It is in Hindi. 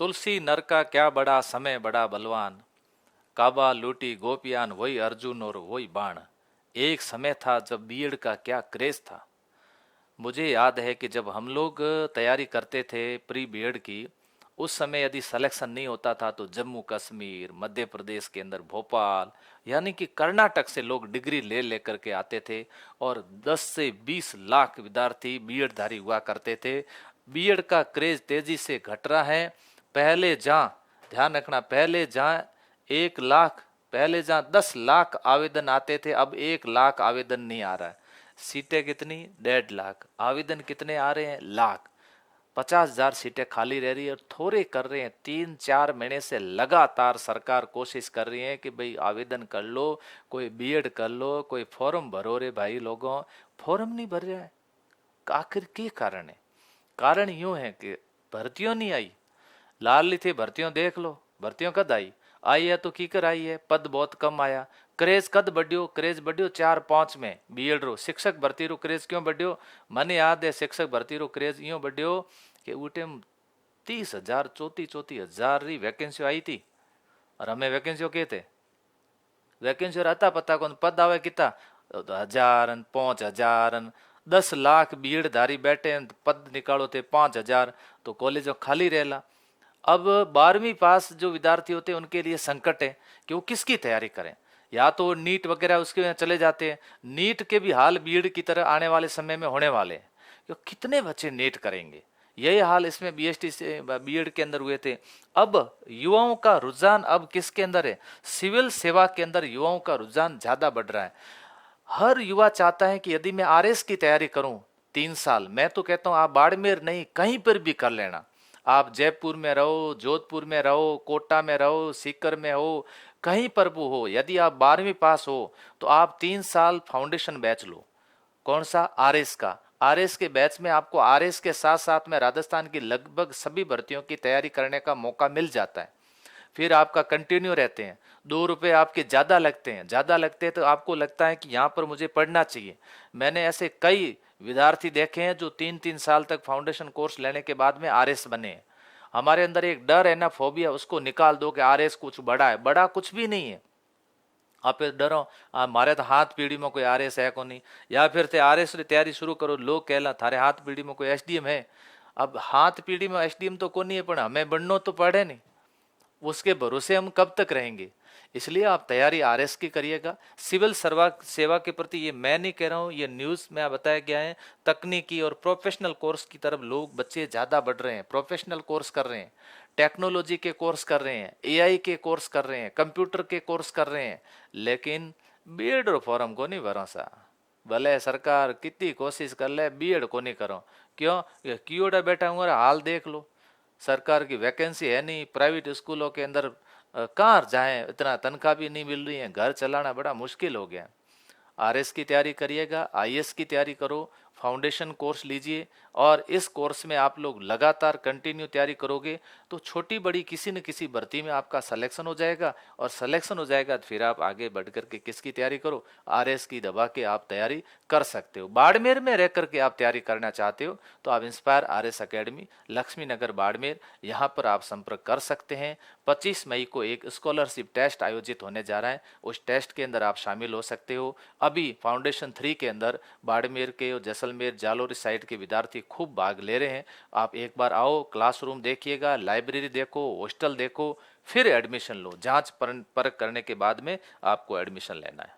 तुलसी नर का क्या बड़ा समय बड़ा बलवान, काबा लूटी गोपियान वही अर्जुन और वही बाण। एक समय था जब बीएड का क्या क्रेज था। मुझे याद है कि जब हम लोग तैयारी करते थे प्री बीएड की, उस समय यदि सिलेक्शन नहीं होता था तो जम्मू कश्मीर, मध्य प्रदेश के अंदर भोपाल, यानी कि कर्नाटक से लोग डिग्री ले लेकर के आते थे और 10 से 20 लाख विद्यार्थी बीएड धारी हुआ करते थे। बीएड का क्रेज तेजी से घट रहा है। पहले जहाँ, ध्यान रखना, पहले जहाँ 1 लाख, पहले जहाँ 10 लाख आवेदन आते थे, अब 1 लाख आवेदन नहीं आ रहा है। सीटें कितनी? 1.5 लाख। आवेदन कितने आ रहे हैं? लाख। 50,000 सीटें खाली रह रही है और थोड़े कर रहे हैं। 3-4 महीने से लगातार सरकार कोशिश कर रही है कि भाई आवेदन कर लो, कोई बीएड कर लो, कोई फॉर्म भरो। रे भाई लोगों, फॉर्म नहीं भर रहा है। आखिर के कारण है? कारण यूं है कि भर्तियों नहीं आई। लाल थी भर्तियों, देख लो भर्तियों कद आई। आई है तो कीकर आई है, पद बहुत कम आया। क्रेज कद बढ़ियो? क्रेज बढ़ियो 4-5 में बीएड रो। शिक्षक भर्ती रो क्रेज क्यों बढ़ियो? मन याद है शिक्षक भर्ती रो क्रेज यूं बढ़ियो कि उठे 30,000 34,000 री वैकेंसी आई थी और हमें वैकेंसी के थे, वैकेंसी रहता पता कौन, पद आवे कितना? 1,000 5,000, 10 लाख बीएड धारी बैठे, पद निकालो थे 5,000, तो कॉलेज खाली रहेला। अब 12वीं पास जो विद्यार्थी होते हैं उनके लिए संकट है कि वो किसकी तैयारी करें। या तो नीट वगैरह उसके में चले जाते हैं। नीट के भी हाल बीएड की तरह आने वाले समय में होने वाले हैं, क्योंकि कितने बच्चे नीट करेंगे। यही हाल इसमें बीएसटी से बीएड के अंदर हुए थे। अब युवाओं का रुझान अब किसके अंदर है? सिविल सेवा के अंदर युवाओं का रुझान ज्यादा बढ़ रहा है। हर युवा चाहता है कि यदि मैं आरएस की तैयारी करूं 3 साल, मैं तो कहता हूं आप बाड़मेर नहीं कहीं पर भी कर लेना। आप जयपुर में रहो, जोधपुर में रहो, कोटा में रहो, सीकर में हो, कहीं पर भी हो, यदि आप 12वीं पास हो तो आप 3 साल फाउंडेशन बैच लो। कौन सा? आरएस का। आरएस के बैच में आपको आरएस के साथ साथ में राजस्थान की लगभग सभी भर्तियों की तैयारी करने का मौका मिल जाता है। फिर आपका कंटिन्यू रहते हैं। 2 रुपए आपके ज़्यादा लगते हैं, ज़्यादा लगते हैं तो आपको लगता है कि यहाँ पर मुझे पढ़ना चाहिए। मैंने ऐसे कई विद्यार्थी देखे हैं जो 3-3 साल तक फाउंडेशन कोर्स लेने के बाद में आरएस बने हैं। हमारे अंदर एक डर है ना, फोबिया, उसको निकाल दो कि आरएस कुछ बड़ा है। बड़ा कुछ भी नहीं है। आप डरो मारे तो हाथ पीढ़ी में कोई आरएस है को नहीं, या फिर थे आरएस की तैयारी शुरू करो। लोग कहला थारे हाथ पीढ़ी में कोई एसडीएम है। अब हाथ पीढ़ी में एसडीएम तो को नहीं है, पर हमें बनना तो पड़े नहीं, उसके भरोसे हम कब तक रहेंगे। इसलिए आप तैयारी आरएस की करिएगा। सिविल सेवा के प्रति, ये मैं नहीं कह रहा हूँ, ये न्यूज़ में बताया गया है, तकनीकी और प्रोफेशनल कोर्स की तरफ लोग बच्चे ज़्यादा बढ़ रहे हैं। प्रोफेशनल कोर्स कर रहे हैं, टेक्नोलॉजी के कोर्स कर रहे हैं, एआई के कोर्स कर रहे हैं, कंप्यूटर के कोर्स कर रहे हैं। लेकिन बीएड और फॉर्म को नहीं भरोसा। भले सरकार कितनी कोशिश कर ले, बीएड को नहीं करो। क्यों? कीड़ा बैठा हुआ हाल देख लो। सरकार की वैकेंसी है नहीं, प्राइवेट स्कूलों के अंदर कहाँ जाएं, इतना तनख्वाह भी नहीं मिल रही है, घर चलाना बड़ा मुश्किल हो गया। आरएस की तैयारी करिएगा, आईएएस की तैयारी करो, फाउंडेशन कोर्स लीजिए, और इस कोर्स में आप लोग लगातार कंटिन्यू तैयारी करोगे तो छोटी बड़ी किसी न किसी भर्ती में आपका सिलेक्शन हो जाएगा। और सिलेक्शन हो जाएगा तो फिर आप आगे बढ़ करके किसकी तैयारी करो? आरएस की दबा के आप तैयारी कर सकते हो। बाड़मेर में रह करके आप तैयारी करना चाहते हो तो आप इंस्पायर आरएस अकेडमी, लक्ष्मी नगर बाड़मेर, यहाँ पर आप संपर्क कर सकते हैं। 25 मई को एक स्कॉलरशिप टेस्ट आयोजित होने जा रहा है, उस टेस्ट के अंदर आप शामिल हो सकते हो। अभी फाउंडेशन 3 के अंदर बाड़मेर के और जैसलमेर जालोरी साइड के विद्यार्थी खूब भाग ले रहे हैं। आप एक बार आओ, क्लासरूम देखिएगा, लाइब्रेरी देखो, हॉस्टल देखो, फिर एडमिशन लो। जांच परख करने के बाद में आपको एडमिशन लेना है।